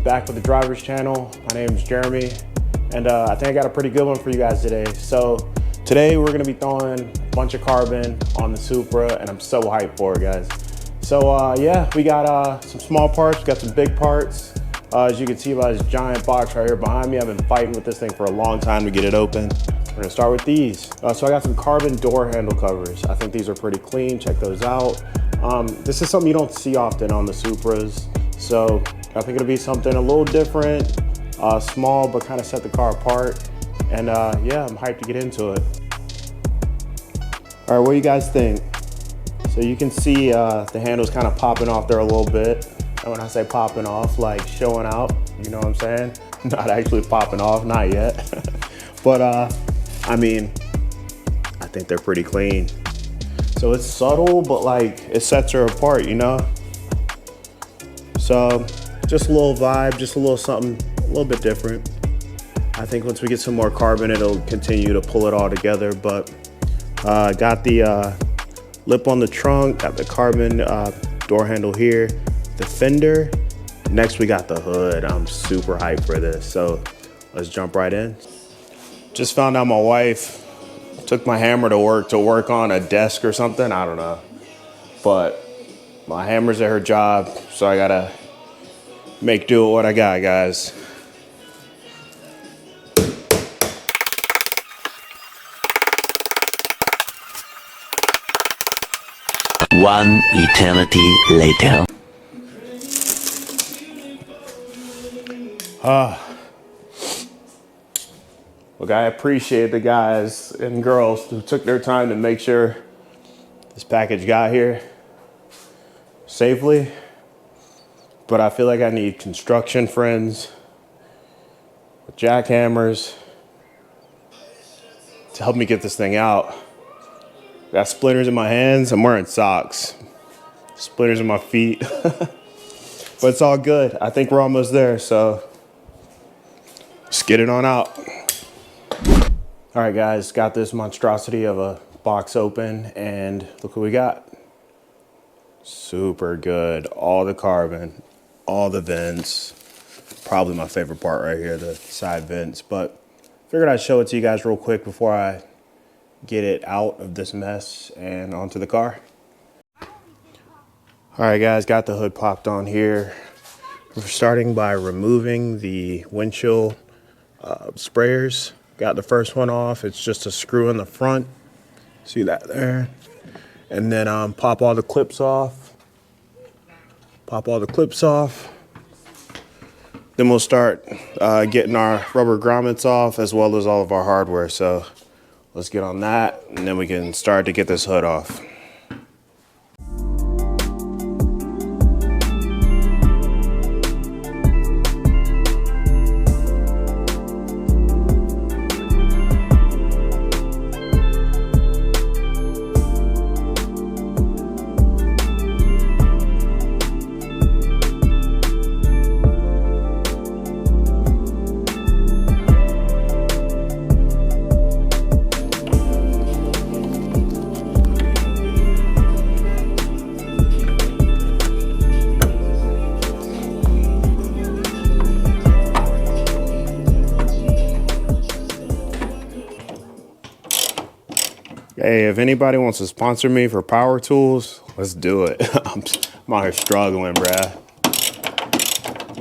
back with the driver's channel. My name is Jeremy, and I think I got a pretty good one for you guys today. So today we're gonna be throwing a bunch of carbon on the Supra, and I'm so hyped for it, guys. So yeah, we got some small parts, we got some big parts. As you can see by this giant box right here behind me, I've been fighting with this thing for a long time to get it open. We're gonna start with these. So I got some carbon door handle covers. I think these are pretty clean, check those out. This is something you don't see often on the Supras. So I think it'll be something a little different, small, but kind of set the car apart. And yeah, I'm hyped to get into it. All right, what do you guys think? So you can see the handle's kind of popping off there a little bit. And when I say popping off, like showing out, you know what I'm saying? Not actually popping off, not yet. But I mean, I think they're pretty clean. So it's subtle, but like it sets her apart, you know? So just a little vibe, just a little something, a little bit different. I think once we get some more carbon, it'll continue to pull it all together. But got the lip on the trunk, got the carbon door handle here, the fender. Next we got the hood. I'm super hyped for this. So let's jump right in. Just found out my wife took my hammer to work on a desk or something. I don't know. But my hammer's at her job, so I gotta make do with what I got, guys. One eternity later. Look, I appreciate the guys and girls who took their time to make sure this package got here safely. But I feel like I need construction friends with jackhammers to help me get this thing out. Got splinters in my hands, I'm wearing socks. Splinters in my feet. But it's all good. I think we're almost there, so let's get it on out. All right, guys, got this monstrosity of a box open, and look what we got. Super good. All the carbon, all the vents. Probably my favorite part right here, the side vents. But figured I'd show it to you guys real quick before I get it out of this mess and onto the car. All right, guys, got the hood popped on here. We're starting by removing the windshield sprayers. Got the first one off. It's just a screw in the front. See that there? And then pop all the clips off. Pop all the clips off. Then we'll start getting our rubber grommets off as well as all of our hardware. So let's get on that, and then we can start to get this hood off. Hey, if anybody wants to sponsor me for power tools, let's do it. I'm out here struggling, bruh.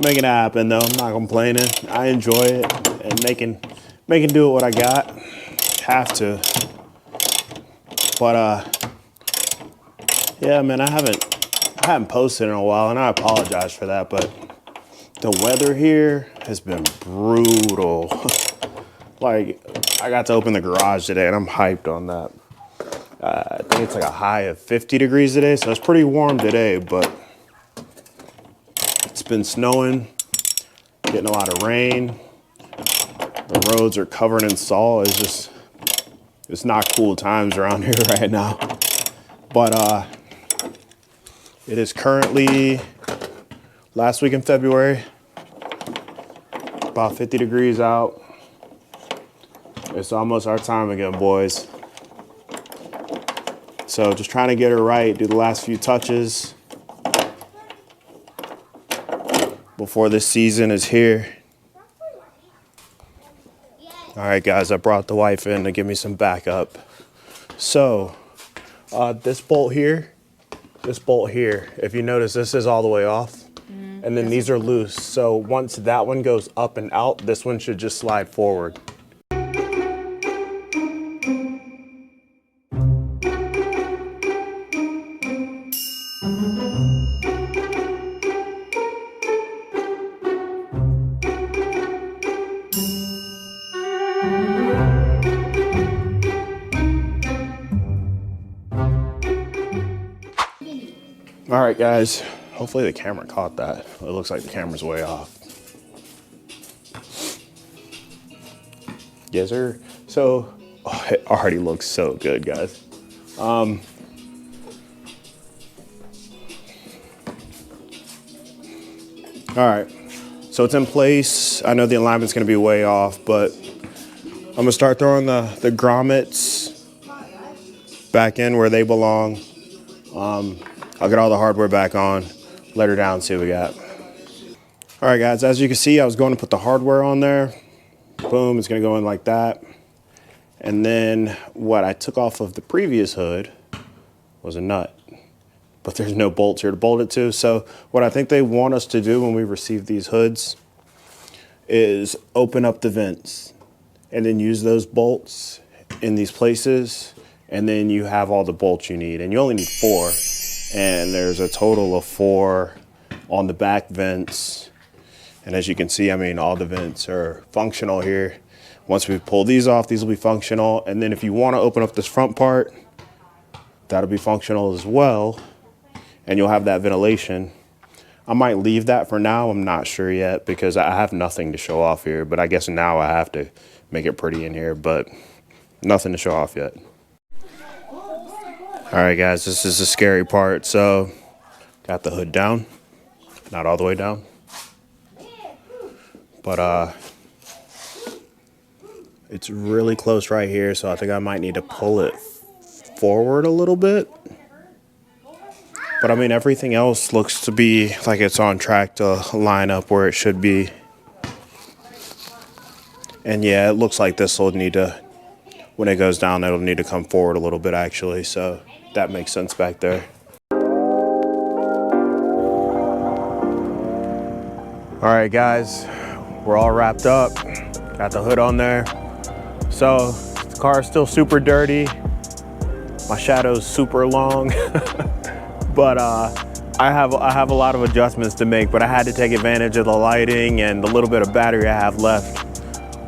Making it happen though, I'm not complaining. I enjoy it and making do with what I got. Have to. But yeah, man, I haven't posted in a while, and I apologize for that, but the weather here has been brutal. Like, I got to open the garage today, and I'm hyped on that. I think it's like a high of 50 degrees today, so it's pretty warm today, but it's been snowing, getting a lot of rain. The roads are covered in salt. It's not cool times around here right now. But it is currently last week in February, about 50 degrees out. It's almost our time again, boys. So just trying to get her right, do the last few touches. before this season is here. All right, guys, I brought the wife in to give me some backup. So, this bolt here, if you notice, this is all the way off. And then these are loose. So once that one goes up and out, this one should just slide forward. All right, guys, hopefully the camera caught that. It looks like the camera's way off. Yes, sir. So, it already looks so good, guys. All right, so it's in place. I know the alignment's gonna be way off, but I'm gonna start throwing the grommets back in where they belong. I'll get all the hardware back on, let her down, see what we got. All right, guys, as you can see, I was going to put the hardware on there. Boom, it's gonna go in like that. And then what I took off of the previous hood was a nut, but there's no bolts here to bolt it to. So what I think they want us to do when we receive these hoods is open up the vents and then use those bolts in these places. And then you have all the bolts you need, and you only need 4. And there's a total of 4 on the back vents. And as you can see, I mean, all the vents are functional here. Once we pull these off, these will be functional. And then if you want to open up this front part, that'll be functional as well. And you'll have that ventilation. I might leave that for now. I'm not sure yet because I have nothing to show off here. But I guess now I have to make it pretty in here, but nothing to show off yet. All right, guys, this is the scary part. So, got the hood down, not all the way down, but it's really close right here. So I think I might need to pull it forward a little bit. But I mean, everything else looks to be like it's on track to line up where it should be. And yeah, it looks like this will need to, when it goes down, it'll need to come forward a little bit actually. So that makes sense back there. All right, guys, we're all wrapped up. Got the hood on there. So the car is still super dirty. My shadow's super long, but I have a lot of adjustments to make, but I had to take advantage of the lighting and the little bit of battery I have left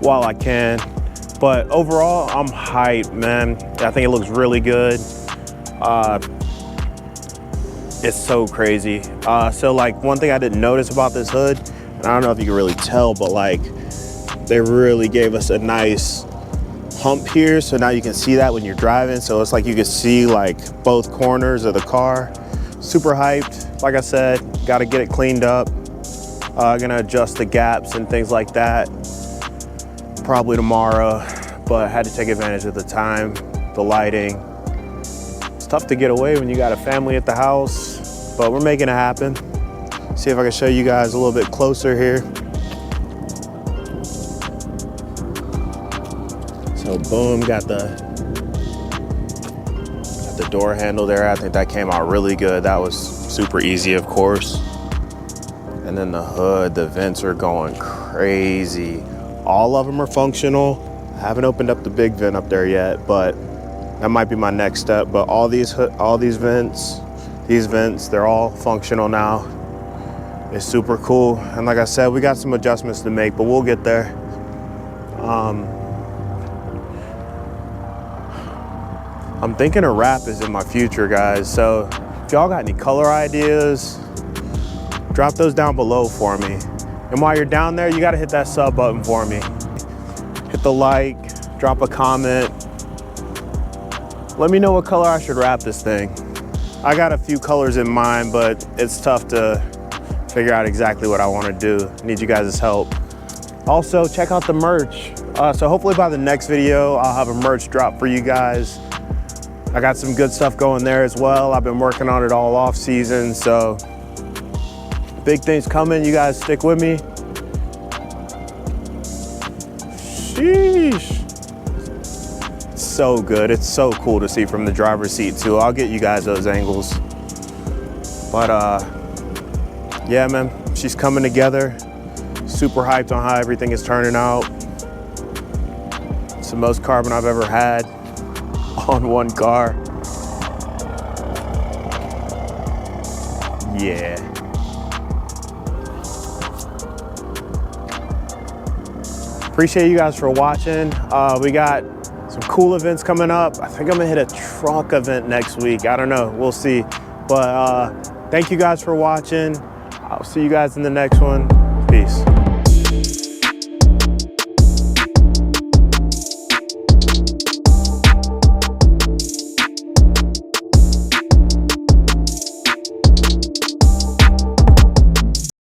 while I can. But overall, I'm hyped, man. I think it looks really good. It's so crazy. So like one thing I didn't notice about this hood, and I don't know if you can really tell, but like they really gave us a nice hump here. So now you can see that when you're driving. So it's like you can see like both corners of the car. Super hyped. Like I said, got to get it cleaned up. Gonna adjust the gaps and things like that probably tomorrow, but had to take advantage of the time, the lighting. It's tough to get away when you got a family at the house, but we're making it happen. See if I can show you guys a little bit closer here. So boom, got the door handle there. I think that came out really good. That was super easy, of course. And then the hood, the vents are going crazy. All of them are functional. I haven't opened up the big vent up there yet, but that might be my next step. But all these vents, they're all functional now. It's super cool. And like I said, we got some adjustments to make, but we'll get there. I'm thinking a wrap is in my future, guys. So if y'all got any color ideas, drop those down below for me. And while you're down there, you gotta hit that sub button for me. Hit the like, drop a comment. Let me know what color I should wrap this thing. I got a few colors in mind, but it's tough to figure out exactly what I wanna do. Need you guys' help. Also, check out the merch. So hopefully by the next video, I'll have a merch drop for you guys. I got some good stuff going there as well. I've been working on it all off season, so Big things coming, you guys stick with me. Sheesh. So good, it's so cool to see from the driver's seat too. I'll get you guys those angles. But yeah, man, she's coming together. Super hyped on how everything is turning out. It's the most carbon I've ever had on one car. Yeah. Appreciate you guys for watching. We got some cool events coming up. I think I'm gonna hit a truck event next week. I don't know, we'll see. But thank you guys for watching. I'll see you guys in the next one. Peace.